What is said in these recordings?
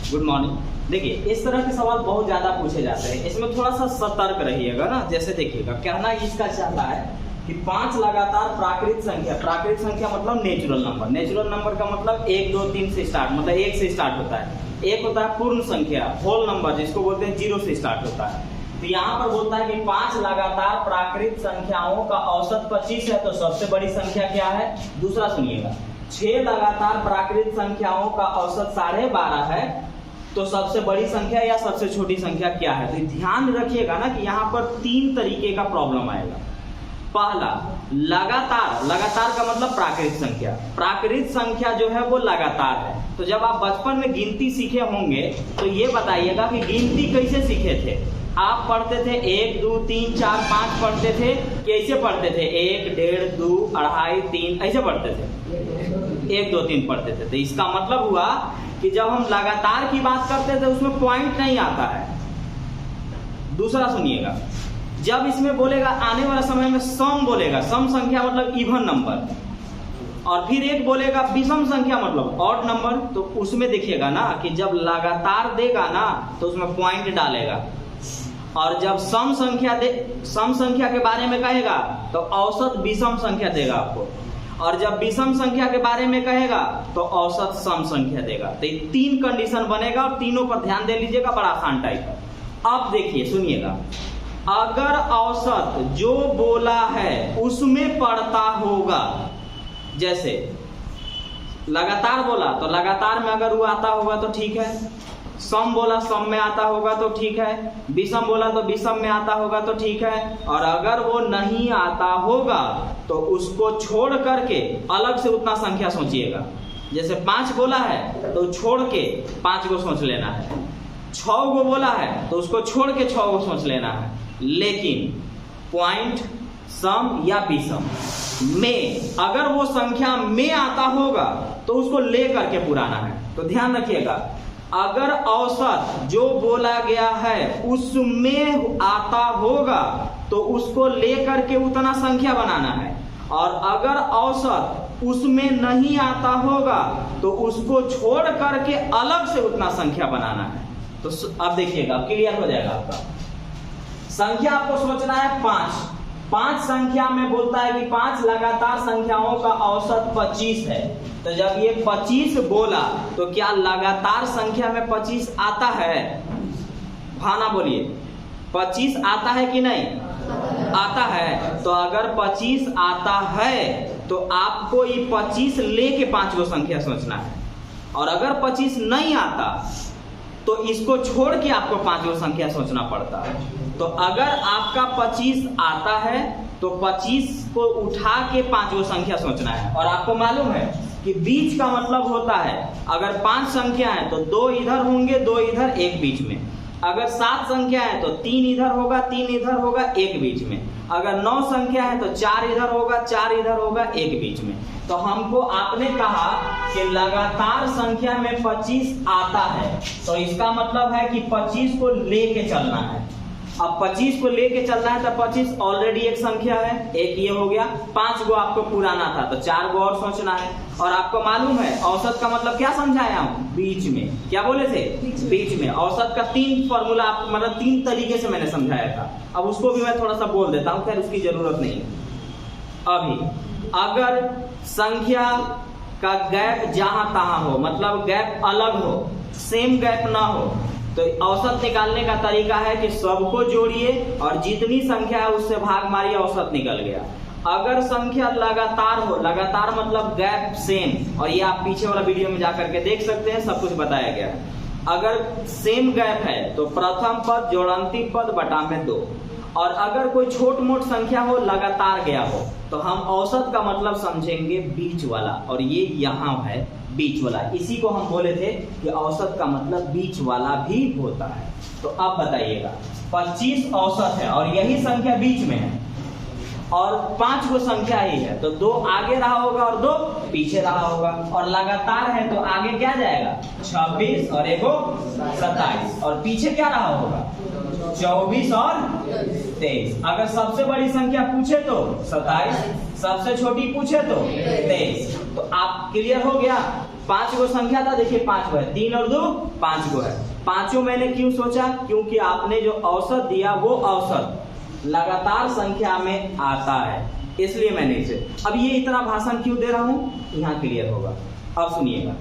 Good morning. देखिए, इस तरह के सवाल बहुत ज्यादा पूछे जाते हैं, इसमें थोड़ा सा सतर्क रहिएगा ना। जैसे देखिएगा, कहना इसका चाहता है कि 5 लगातार प्राकृत संख्या मतलब नेचुरल नंबर का मतलब 1 2 3 से स्टार्ट, मतलब 1 से स्टार्ट होता है। एक होता है पूर्ण संख्या, होल नंबर, जिसको बोलते हैं 0 से स्टार्ट होता है। तो यहाँ पर बोलता है कि 5 लगातार प्राकृत संख्याओं का औसत 25 है, तो सबसे बड़ी संख्या क्या है? दूसरा सुनिएगा, 6 लगातार प्राकृत संख्याओं का औसत 12.5 है, तो सबसे बड़ी संख्या या सबसे छोटी संख्या क्या है? तो ध्यान रखिएगा ना कि यहाँ पर 3 तरीके का प्रॉब्लम आएगा। पहला, लगातार का मतलब प्राकृत संख्या जो है वो लगातार है। तो जब आप बचपन में गिनती सीखे होंगे तो ये बताइएगा कि गिनती कैसे सीखे थे? आप पढ़ते थे 1 2 3 4 5 पढ़ते थे, कैसे पढ़ते थे? 1 1.5 2 2.5 3 ऐसे पढ़ते थे, 1 2 3 पढ़ते थे। तो इसका मतलब हुआ कि जब हम लगातार की बात करते थे उसमें पॉइंट नहीं आता है। दूसरा सुनिएगा, जब इसमें बोलेगा आने वाला समय में सम बोलेगा, सम संख्या मतलब इवन नंबर, और फिर एक बोलेगा विषम संख्या मतलब ऑड नंबर, तो उसमें देखिएगा ना कि जब लगातार देगा ना तो उसमें पॉइंट डालेगा, और जब सम संख्या के बारे में कहेगा तो औसत विषम संख्या देगा आपको, और जब विषम संख्या के बारे में कहेगा तो औसत सम संख्या देगा। तो ये 3 कंडीशन बनेगा और तीनों पर ध्यान दे लीजिएगा, बड़ा आसान टाइप है। अब देखिए सुनिएगा, अगर औसत जो बोला है उसमें पड़ता होगा, जैसे लगातार बोला तो लगातार में अगर वो आता होगा तो ठीक है, सम बोला सम में आता होगा तो ठीक है, विषम बोला तो विषम में आता होगा तो ठीक है, और अगर वो नहीं आता होगा तो उसको छोड़ करके अलग से उतना संख्या सोचिएगा। जैसे 5 बोला है तो छोड़ के 5 को सोच लेना है, 6 को बोला है तो उसको छोड़ के 6 को सोच लेना है, लेकिन पॉइंट सम या विषम में अगर वो संख्या में आता होगा तो उसको ले करके पुराना है। तो ध्यान रखिएगा, अगर औसत जो बोला गया है उसमें आता होगा तो उसको ले करके उतना संख्या बनाना है, और अगर औसत उसमें नहीं आता होगा तो उसको छोड़ करके अलग से उतना संख्या बनाना है। तो अब देखिएगा, क्लियर हो जाएगा आपका। संख्या आपको सोचना है 5 संख्या में बोलता है कि 5 लगातार संख्याओं का औसत 25 है। तो जब ये 25 बोला तो क्या लगातार संख्या में 25 आता है? भाना बोलिए, 25 आता है कि नहीं? आता है। तो अगर 25 आता है तो आपको ये 25 लेके 5 को संख्या सोचना है, और अगर 25 नहीं आता तो इसको छोड़ के आपको 5 को संख्या सोचना पड़ता है। तो अगर आपका 25 आता है तो 25 को उठा के 5 को संख्या सोचना है, और आपको मालूम है कि बीच का मतलब होता है, अगर 5 संख्या है तो 2 इधर होंगे 2 इधर 1 बीच में, अगर 7 संख्या है तो 3 इधर होगा 3 इधर होगा 1 बीच में, अगर 9 संख्या है तो 4 इधर होगा 4 इधर होगा 1 बीच में। तो हमको आपने कहा कि लगातार संख्या में 25 आता है, तो इसका मतलब है कि 25 को लेके चलना है। अब 25 को लेके चलना है तो 25 ऑलरेडी एक संख्या है, एक ये हो गया, 5 को आपको पुराना था तो 4 को और सोचना है। और आपको मालूम है औसत का मतलब क्या समझाया हूं? बीच में। क्या बोले थे? बीच में। औसत का 3 फॉर्मूला मतलब 3 तरीके से मैंने समझाया था, अब उसको भी मैं थोड़ा सा बोल देता हूं, खैर उसकी जरूरत नहीं है अभी। अगर संख्या का गैप जहां तहां हो, मतलब गैप अलग हो, सेम गैप ना हो, तो औसत निकालने का तरीका है कि सबको जोड़िए और जितनी संख्या है उससे भाग मारिए, औसत निकल गया। अगर संख्या लगातार हो, लगातार मतलब गैप सेम, और ये आप पीछे वाला वीडियो में जाकर के देख सकते हैं, सब कुछ बताया गया है। अगर सेम गैप है तो प्रथम पद जोड़ंती पद बटा में 2, और अगर कोई छोट मोट संख्या हो लगातार गया हो तो हम औसत का मतलब समझेंगे बीच वाला, और ये यहाँ है बीच वाला, इसी को हम बोले थे कि औसत का मतलब बीच वाला भी होता है। तो अब बताइएगा, 25 औसत है और यही संख्या बीच में है, और 5 को संख्या ही है, तो 2 आगे रहा होगा और 2 पीछे रहा होगा, और लगातार है तो आगे क्या जाएगा? 26 और 1 27, और पीछे क्या रहा होगा? 24 और 23। अगर सबसे बड़ी संख्या पूछे तो 27, सबसे छोटी पूछे तो 23। तो आप क्लियर हो गया 5 गो संख्या था, देखिए 5 गो है, 3 और 2 5 गो है। पांचों मैंने क्यों सोचा, क्योंकि आपने जो औसत दिया वो औसत लगातार संख्या में आता है, इसलिए मैंने इसे। अब ये इतना भाषण क्यों दे रहा हूं, यहाँ क्लियर होगा। अब सुनिएगा,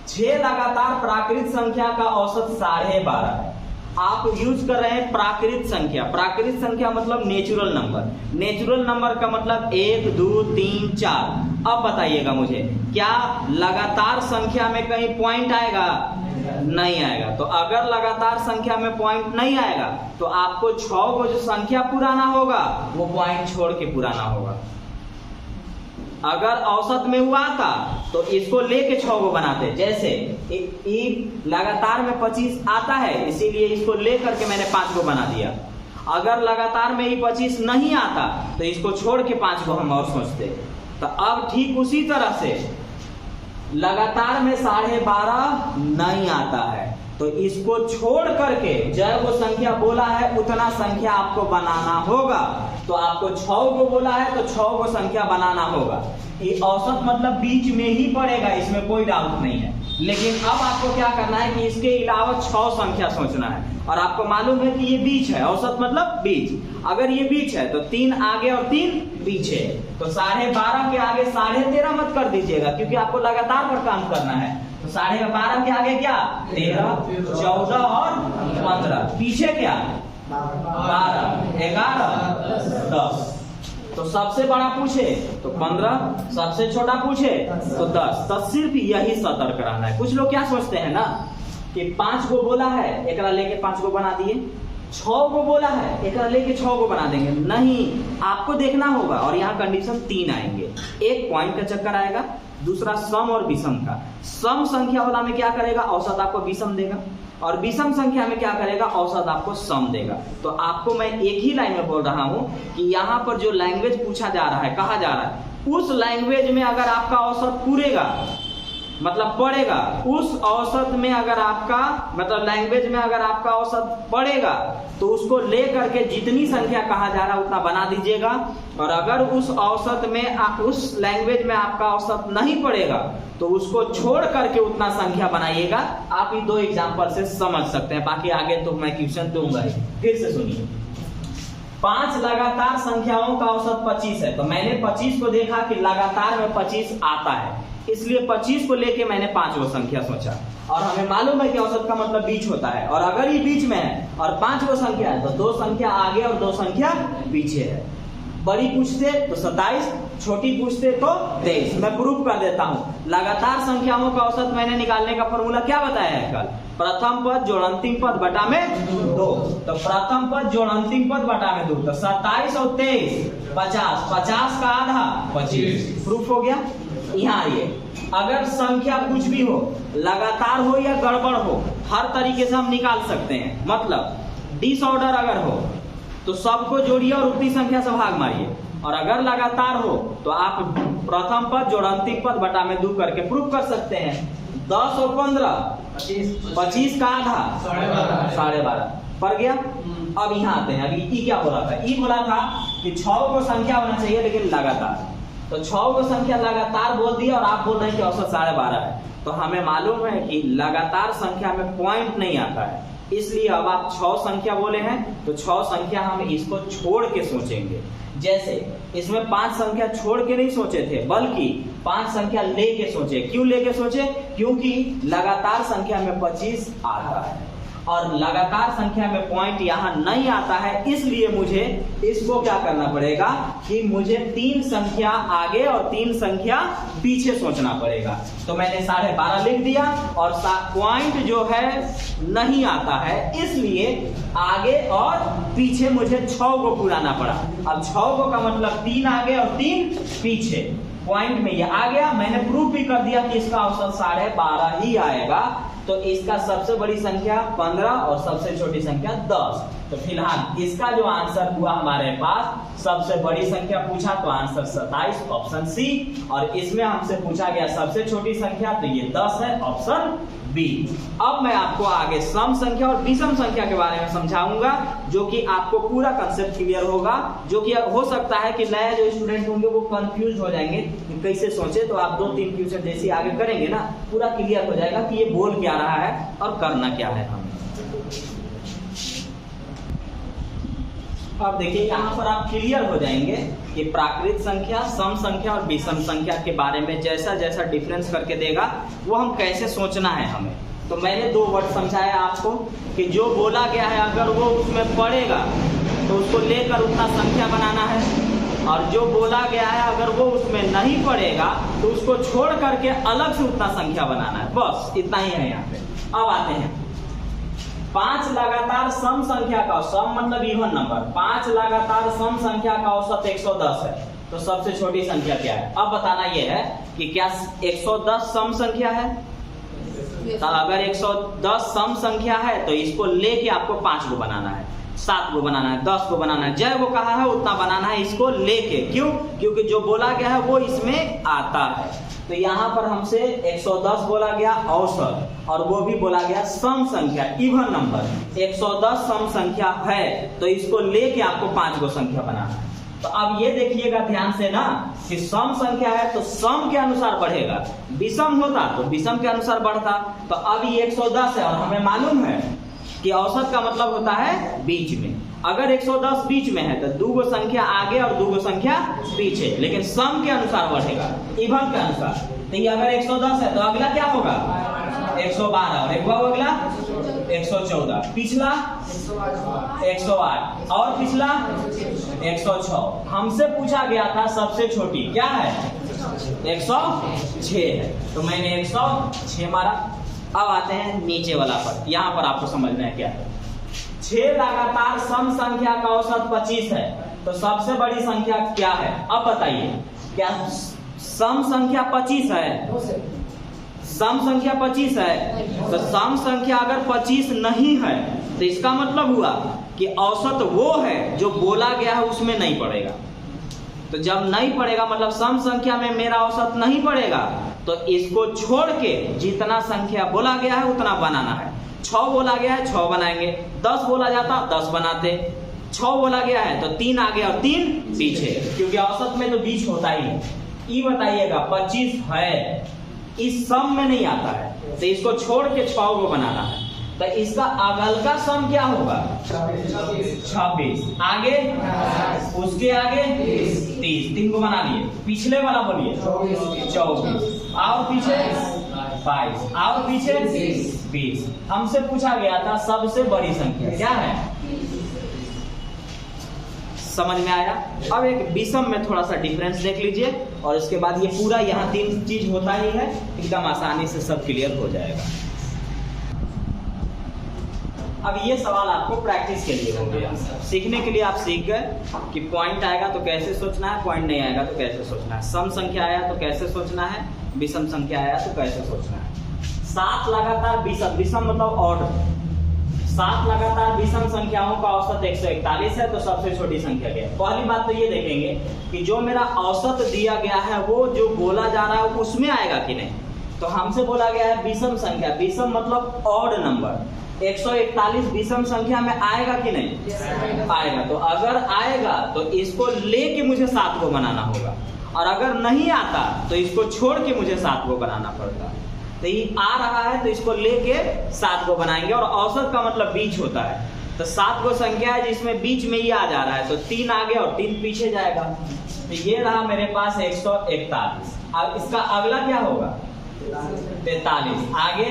6 लगातार प्राकृत संख्या का औसत 12.5 है। आप यूज कर रहे हैं प्राकृत संख्या। प्राकृत संख्या मतलब नेचुरल नंबर। नेचुरल नंबर का मतलब 1 2 3 4। अब बताइएगा मुझे, क्या लगातार संख्या में कहीं पॉइंट आएगा? नहीं आएगा। तो अगर लगातार संख्या में पॉइंट नहीं आएगा तो आपको 6 को जो संख्या पुराना होगा वो पॉइंट छोड़ के पुराना होगा। अगर औसत में हुआ था तो इसको लेके 6 को बनाते, जैसे लगातार में 25 आता है इसीलिए इसको लेकर के मैंने 5 को बना दिया। अगर लगातार में ही 25 नहीं आता तो इसको छोड़ के 5 को हम और सोचते। तो अब ठीक उसी तरह से लगातार में 12.5 नहीं आता है तो इसको छोड़ करके जब वो संख्या बोला है उतना संख्या आपको बनाना होगा। तो आपको 6 को बोला है तो 6 को संख्या बनाना होगा। ये औसत मतलब बीच में ही पड़ेगा, इसमें कोई डाउट नहीं है। लेकिन अब आपको क्या करना है कि इसके अलावा 6 संख्या सोचना है। और आपको मालूम है कि ये बीच है, औसत मतलब बीच। अगर ये बीच है तो 3 आगे और 3 पीछे। तो 12.5 के आगे 13.5 मत कर दीजिएगा, क्योंकि आपको लगातार पर काम करना है। तो 12.5 के आगे क्या 13, 14 और 15, पीछे क्या 12, 11, 10। तो सबसे बड़ा पूछे तो 15, सबसे छोटा पूछे तो 10। तो सिर्फ यही सतर्क रहना है। कुछ लोग क्या सोचते हैं ना कि 5 को बोला है एकरा लेके 5 को बना दिए, 6 को बोला है एकरा लेके 6 को बना देंगे। नहीं, आपको देखना होगा। और यहाँ कंडीशन 3 आएंगे। एक पॉइंट का चक्कर आएगा, दूसरा सम और विषम का। सम संख्या वाला में क्या करेगा, औसत आपको विषम देगा, और विषम संख्या में क्या करेगा, औसत आपको सम देगा। तो आपको मैं एक ही लाइन में बोल रहा हूं कि यहाँ पर जो लैंग्वेज पूछा जा रहा है, कहा जा रहा है, उस लैंग्वेज में अगर आपका औसत पूरेगा मतलब पड़ेगा, उस औसत में अगर आपका मतलब लैंग्वेज में अगर आपका औसत पड़ेगा तो उसको ले करके जितनी संख्या कहा जा रहा है उतना बना दीजिएगा। और अगर उस औसत में उस लैंग्वेज में आपका औसत नहीं पड़ेगा तो उसको छोड़ करके उतना संख्या बनाइएगा। आप ये 2 एग्जाम्पल से समझ सकते हैं, बाकी आगे तो मैं क्वेश्चन दूंगा ही। फिर से सुनिए, 5 लगातार संख्याओं का औसत 25 है। तो मैंने 25 को देखा कि लगातार में 25 आता है, इसलिए 25 को लेके मैंने 5 को संख्या सोचा। और हमें मालूम है कि औसत का मतलब बीच होता है। और अगर ये बीच में है और 5 को संख्या है तो 2 संख्या आगे और 2 संख्या पीछे है। बड़ी पूछते तो 27, छोटी पूछते तो 23। मैं प्रूफ कर देता हूं। लगातार संख्याओं का औसत मैंने निकालने का फॉर्मूला क्या बताया है कल, प्रथम पद जोड़ अंतिम पद बटा में 2। तो प्रथम पद जोड़ अंतिम पद बटा में 2, तो 27 और 23 50, 50 का आधा 25। प्रूफ हो गया। यहाँ आइए, अगर संख्या कुछ भी हो, लगातार हो या गड़बड़ हो, हर तरीके से हम निकाल सकते हैं। मतलब डिसऑर्डर अगर हो तो सबको जोड़िए और उतनी संख्या से भाग मारिए, और अगर लगातार हो तो आप प्रथम पद जोड़ अंतिम पद बटा में 2 करके प्रूफ कर सकते हैं। 10 और 15 25 का आधा 12.5 पड़ गया। अब यहाँ आते हैं, अभी ई क्या बोला था, ई बोला था कि 6 को संख्या होना चाहिए लेकिन लगातार। तो 6 को संख्या लगातार बोल दिया और आप बोल रहे हैं कि औसत 12.5 है। तो हमें मालूम है कि लगातार संख्या में पॉइंट नहीं आता है, इसलिए अब आप 6 संख्या बोले हैं तो 6 संख्या हम इसको छोड़ के सोचेंगे। जैसे इसमें 5 संख्या छोड़ के नहीं सोचे थे, बल्कि 5 संख्या लेके सोचे। क्यों लेके सोचे, क्योंकि लगातार संख्या में 25 आता है और लगातार संख्या में पॉइंट यहाँ नहीं आता है, इसलिए मुझे इसको क्या करना पड़ेगा कि मुझे 3 संख्या आगे और 3 संख्या पीछे सोचना पड़ेगा। तो मैंने 12.5 लिख दिया और पॉइंट जो है नहीं आता है, इसलिए आगे और पीछे मुझे 6 को पुराना पड़ा। अब 6 को का मतलब 3 आगे और 3 पीछे। पॉइंट में ये आ गया। मैंने प्रूफ भी कर दिया कि इसका औसत 12.5 ही आएगा, तो इसका सबसे बड़ी संख्या 15 और सबसे छोटी संख्या 10। तो फिलहाल इसका जो आंसर हुआ हमारे पास, सबसे बड़ी संख्या पूछा तो आंसर 27 ऑप्शन सी, और इसमें हमसे पूछा गया सबसे छोटी संख्या तो ये 10 है ऑप्शन बी। अब मैं आपको आगे सम संख्या और विषम संख्या के बारे में समझाऊंगा, जो कि आपको पूरा कंसेप्ट क्लियर होगा, जो कि हो सकता है कि नए जो स्टूडेंट होंगे वो कंफ्यूज हो जाएंगे कि कैसे सोचे। तो आप 2-3 क्वेश्चन जैसे आगे करेंगे ना, पूरा क्लियर हो जाएगा कि ये बोल क्या रहा है और करना क्या है हमें। अब देखिए यहाँ पर आप क्लियर हो जाएंगे कि प्राकृत संख्या, सम संख्या और विषम संख्या के बारे में जैसा जैसा डिफरेंस करके देगा वो हम कैसे सोचना है हमें। तो मैंने 2 वर्ड समझाया आपको कि जो बोला गया है अगर वो उसमें पड़ेगा तो उसको लेकर उतना संख्या बनाना है, और जो बोला गया है अगर वो उसमें नहीं पड़ेगा तो उसको छोड़ करके अलग से उतना संख्या बनाना है। बस इतना ही है यहाँ पे। अब आते हैं 5 लगातार सम संख्या का, सम मतलब इवन नंबर, 5 लगातार सम संख्या का औसत 110 है। तो सबसे छोटी संख्या क्या है? अब बताना यह है कि क्या 110 सम संख्या है? तो अगर 110 सम संख्या है तो इसको लेके आपको 5 को बनाना है, 7 को बनाना है, 10 को बनाना है, जय वो कहा है उतना बनाना है इसको लेके। क्यों? क्योंकि जो बोला गया है वो इसमें आता है। तो यहाँ पर हमसे 110 बोला गया औसत, और वो भी बोला गया सम संख्या, इवन नंबर। 110 सम संख्या है तो इसको लेके आपको 5 को संख्या बनाना है। तो अब ये देखिएगा ध्यान से ना कि सम संख्या है तो सम के अनुसार बढ़ेगा, विषम होता तो विषम के अनुसार बढ़ता। तो अब ये 110 है और हमें मालूम है कि औसत का मतलब होता है बीच में। अगर 110 बीच में है तो 2 संख्या आगे और 2 संख्या पीछे, लेकिन सम के अनुसार बढ़ेगा, इवन के अनुसार। तो ये अगर 110 है तो अगला क्या होगा? 112, और एक अगला 114, पिछला 108 और पिछला 106। हमसे पूछा गया था सबसे छोटी क्या है? 106 है, तो मैंने 106 मारा। अब आते हैं नीचे वाला पर, यहाँ पर आपको समझना है क्या है। 6 लगातार सम संख्या का औसत 25 है, तो सबसे बड़ी संख्या क्या है? अब बताइए, क्या सम संख्या 25 है? सम संख्या 25 है, तो सम संख्या अगर 25 नहीं है तो इसका मतलब हुआ कि औसत वो है जो बोला गया है उसमें नहीं पड़ेगा। तो जब नहीं पड़ेगा मतलब सम संख्या में मेरा औसत नहीं पड़ेगा, तो इसको छोड़ के जितना संख्या बोला गया है उतना बनाना है। 6 बोला गया है 6 बनाएंगे, 10 बोला जाता 10 बनाते, 6 बोला गया है तो 3 आगे और 3 पीछे, क्योंकि औसत में तो बीच होता ही है। ये बताइएगा 25 है, इस सम में नहीं आता है, तो इसको छोड़ के 6 को बनाना है। तो इसका अगल का सम क्या होगा? 26, आगे उसके आगे 30, 3 को बना लिए। पिछले वाला बोलिए 24, और पीछे 22, और पीछे 20। हमसे पूछा गया था सबसे बड़ी संख्या क्या है? समझ में आया? अब एक विषम में थोड़ा सा डिफरेंस देख लीजिए, और उसके बाद ये पूरा यहाँ 3 चीज होता ही है, एकदम आसानी से सब क्लियर हो जाएगा। अब ये सवाल आपको प्रैक्टिस के लिए हो गया, सीखने के लिए आप सीख गए कि पॉइंट आएगा तो कैसे सोचना है, पॉइंट नहीं आएगा तो कैसे सोचना है, सम संख्या आया तो कैसे सोचना है, विषम संख्या आया तो कैसे सोचना है। 7 लगातार विषम, विषम मतलब ऑड, 7 लगातार विषम संख्याओं का औसत 141 है, तो सबसे छोटी संख्या क्या है? पहली बात तो ये देखेंगे कि जो मेरा औसत दिया गया है वो जो बोला जा रहा है उसमें आएगा कि नहीं। तो हमसे बोला गया है विषम संख्या, विषम मतलब ऑड नंबर, 141 विषम संख्या में आएगा कि नहीं? आएगा। तो अगर आएगा तो इसको लेके मुझे 7 को बनाना होगा, और अगर नहीं आता तो इसको छोड़ के मुझे 7 को बनाना पड़ता। तो ये आ रहा है तो इसको लेके 7 को बनाएंगे, और औसत का मतलब बीच होता है। तो 7 को संख्या है जिसमें बीच में ही आ जा रहा है, तो 3 आगे और 3 पीछे जाएगा। तो ये रहा मेरे पास 141। अब इसका अगला क्या होगा? 43, आगे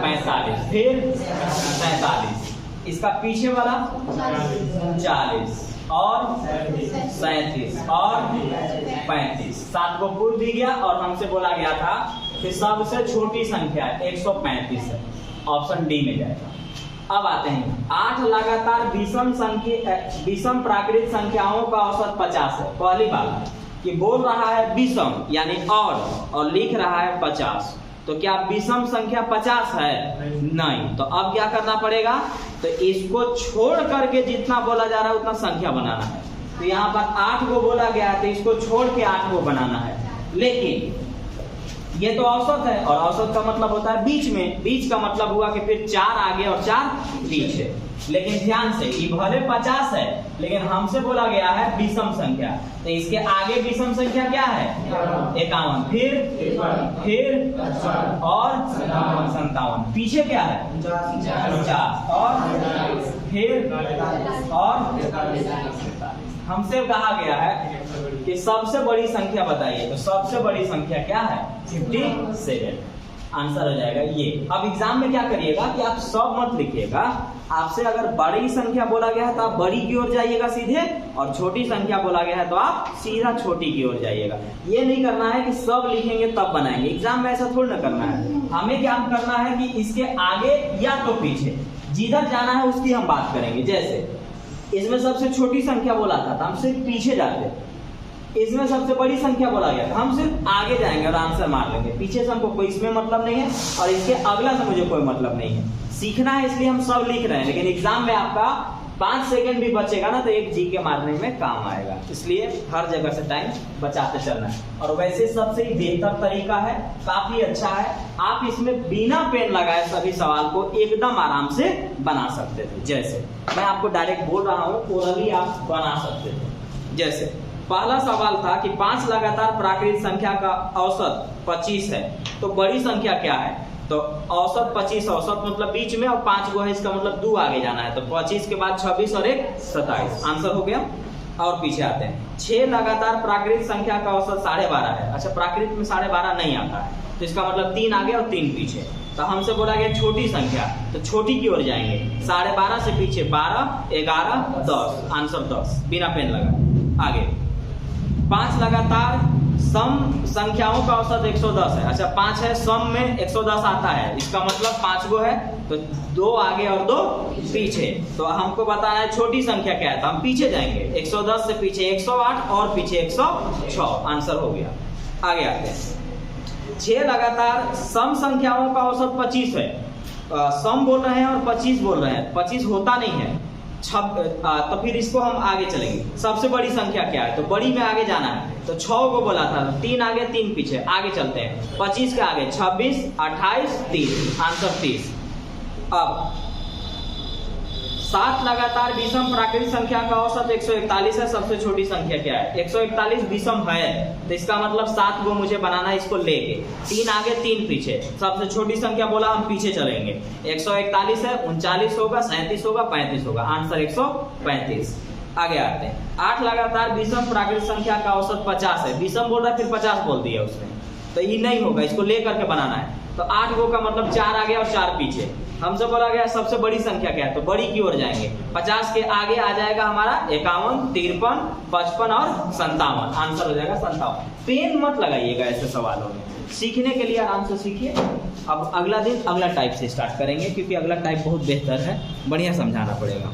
45, फिर 47, इसका पीछे वाला 40 और 37 और 35। 7 को पूर्व भी गया, और हमसे बोला गया था कि सबसे छोटी संख्या 135 है, ऑप्शन डी में जाएगा। अब आते हैं 8 लगातार विषम संख्या, विषम प्राकृत संख्याओं का औसत 50 है। पहली बात कि बोल रहा है विषम यानी और लिख रहा है 50, तो क्या विषम संख्या 50 है? नहीं। तो अब क्या करना पड़ेगा, तो इसको छोड़ करके जितना बोला जा रहा है उतना संख्या बनाना है। तो यहाँ पर 8 को बोला गया है तो इसको छोड़ के 8 को बनाना है। लेकिन ये तो औसत है, और औसत का मतलब होता है बीच में। बीच का मतलब हुआ कि फिर 4 आगे और 4 पीछे। लेकिन ध्यान से, ये भले 50 है लेकिन हमसे बोला गया है विषम संख्या, तो इसके आगे विषम संख्या क्या है? 51, फिर और 57, पीछे क्या है? 50, और फिर और हमसे कहा गया है कि सबसे बड़ी संख्या बताइए। तो सबसे बड़ी संख्या क्या है? 57। आंसर हो जाएगा ये। अब एग्जाम में क्या करिएगा कि आप सब मत लिखिएगा। आपसे अगर बड़ी संख्या बोला गया है तो आप बड़ी की ओर जाइएगा सीधे, और छोटी संख्या बोला गया है तो आप सीधा छोटी की ओर जाइएगा। ये नहीं करना है कि सब लिखेंगे तब बनाएंगे। एग्जाम में ऐसा थोड़ी ना करना है। हमें क्या करना है कि इसके आगे या तो पीछे जिधर जाना है उसकी हम बात करेंगे। जैसे इसमें सबसे छोटी संख्या बोला था तो हम सिर्फ पीछे जाते, इसमें सबसे बड़ी संख्या बोला गया था हम सिर्फ आगे जाएंगे और आंसर मार लेंगे। पीछे से हमको कोई इसमें मतलब नहीं है और इसके अगला से मुझे कोई मतलब नहीं है। सीखना है इसलिए हम सब लिख रहे हैं, लेकिन एग्जाम में आपका 5 सेकंड भी बचेगा ना तो एक जी के मारने में काम आएगा। इसलिए हर जगह से टाइम बचाते चलना है। और वैसे सबसे ही बेहतर तरीका है, काफी अच्छा है, आप इसमें बिना पेन लगाए सभी सवाल को एकदम आराम से बना सकते थे। जैसे मैं आपको डायरेक्ट बोल रहा हूँ, ओरली आप बना सकते थे। जैसे पहला सवाल था कि 5 लगातार प्राकृतिक संख्या का औसत 25 है, तो बड़ी संख्या क्या है? तो औसत 25, औसत मतलब बीच में, और 5 गो है इसका मतलब 2 आगे जाना है। तो 25 के बाद 26 और 1 27, आंसर हो गया। और पीछे आते हैं, 6 लगातार प्राकृतिक संख्या का औसत 12.5 है। अच्छा, प्राकृतिक में 12.5 नहीं आता है, तो इसका मतलब 3 आगे और 3 पीछे। तो हमसे बोला गया छोटी संख्या, तो छोटी की ओर जाएंगे। 12.5 से पीछे 12, 11, 10, आंसर 10, बिना पेन लगा। आगे 5 लगातार सम संख्याओं का औसत 110 है। अच्छा, 5 है, सम में 110 आता है, इसका मतलब 5 गो है, तो 2 आगे और 2 पीछे। तो हमको बताना है छोटी संख्या क्या है, तो हम पीछे जाएंगे। 110 से पीछे 108 और पीछे 106, आंसर हो गया। आगे आते हैं, 6 लगातार सम संख्याओं का औसत 25 है। सम बोल रहे हैं और 25 बोल रहे हैं, 25 होता नहीं है। तो फिर इसको हम आगे चलेंगे। सबसे बड़ी संख्या क्या है, तो बड़ी में आगे जाना है, तो 6 को बोला था, 3 आगे 3 पीछे। आगे चलते हैं, 25 के आगे 26, 28, 30, आंसर 30। अब 7 लगातार विषम प्राकृतिक संख्या का औसत 141 है। सबसे छोटी संख्या क्या है? 141 विषम है, तो इसका मतलब 7 को मुझे बनाना है इसको लेके। 3 आगे 3 पीछे, सबसे छोटी संख्या बोला, हम पीछे चलेंगे। 141 है, 39 होगा, 37 होगा, 35 होगा, आंसर 135। आगे आते हैं, 8 लगातार विषम प्राकृतिक संख्या का औसत 50 है। विषम बोल रहा है, फिर 50 बोल दिया उसने, तो ये नहीं होगा, इसको लेकर के बनाना है। तो 8 गो का मतलब 4 आगे और 4 पीछे। हमसे बोला गया सबसे बड़ी संख्या क्या है, तो बड़ी की ओर जाएंगे। 50 के आगे आ जाएगा हमारा 51, 53, 55 और 57, आंसर हो जाएगा 57। पेन मत लगाइएगा ऐसे सवालों में, सीखने के लिए आराम से सीखिए। अब अगला दिन अगला टाइप से स्टार्ट करेंगे, क्योंकि अगला टाइप बहुत बेहतर है, बढ़िया समझाना पड़ेगा।